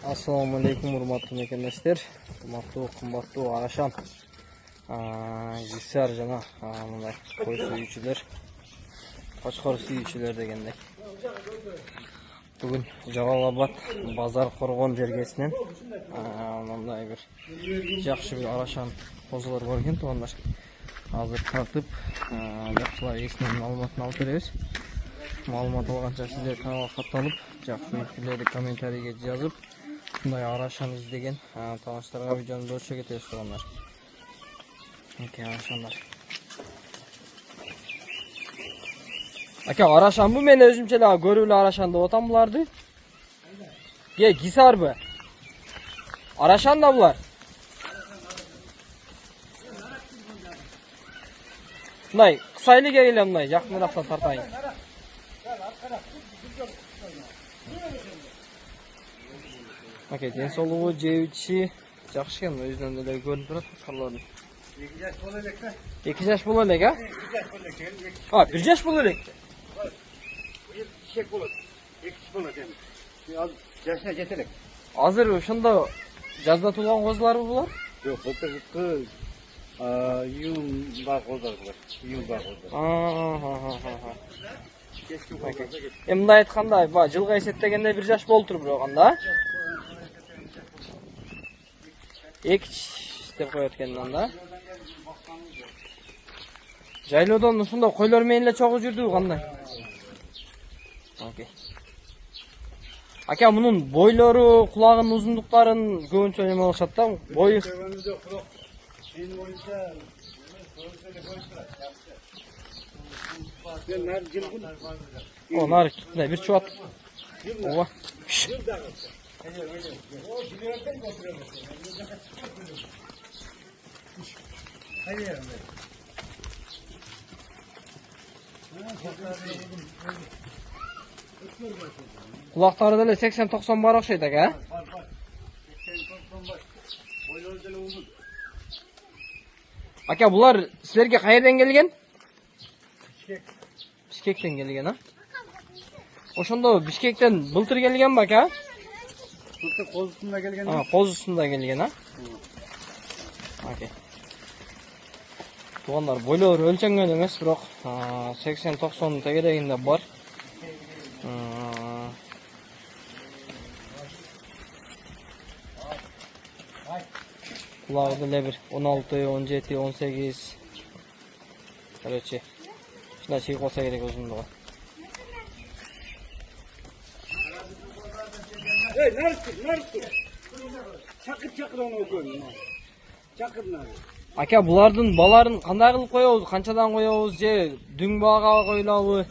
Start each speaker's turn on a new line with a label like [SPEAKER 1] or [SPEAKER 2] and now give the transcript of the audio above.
[SPEAKER 1] Assalamu alaikum, урматтуу мекендештер, урматтуу кымбаттуу Арашан Гүсар жана мындай кой сүйүүчүлөр, Кочкор сүйүүчүлөр дегендей. Бүгүн Жалал-Абад базар коргон жергесинен мындай бир жакшы бир Арашан козулар бар экен, туугандар. Азыр тартып, жакшылар ээсинен маалыматын алып беребиз. Маалымат алганча сиздер каналга катталып, жакшы пикирлерди комментарийге жазып, мындай Арашан издеген тааныштарга видеону бөлүшө кетебиз, туугандар. Арашандар. Ака, Арашан бу, мен өзүмчө эле көрүп эле Арашан деп атам буларды. Гисарбы? Арашан да булар. Мындай кысайлы келе, мындай жакыныраактан тартайын. Ака, ден соолугу, жеп-ичи жакшы экен, өзүнөн эле көрүнүп турат кыскарларды. 2 жаш боло элек да? 2 жаш боло элек, а? 1 жаш боло элек. 1 жаш боло элек. Ишек болот. 2 болот эми. Ал жашына жете элек. Азыр ошондо жазда туулган козуларбы булар? Жок, былтыркы июль бар козулар булар. Июль бар козулар. Мындай айтканда, жылга эсептегенде 1 жаш болуптур бирок анда. 2 деп коет экен анда. Жайлоодон ушундай койлор менен эле чогуу жүрдүбү кандай? Окей. Ака, мунун бойлору, кулагынын узундуктарын көбүнчө неме кылышат да, бою. Менин боюмча, О, нары мындай бир чубат. Ооба. Кулактары деле 80-90 бар окшойт ака, а? Ака, булар силерге кайерден келген? Бишкектен келген, а? Ошондо Бишкектен былтыр келгенби ака? Былтыр козусунда келген. Козусунда келген, а? Окей. Туугандар, бойлору өлчөнгөн эмес, бирок 80-90 тегерегинде бар. Кулагы деле бир 16, 17, 18. Короче, ушундай чыгып калса керек узундугу. Нарыстыр. Чакыр ону көрүн. Чакырна. Ака, булардын баларын кандай кылып коебуз? Канчадан коебуз же дүң баага коюлабы?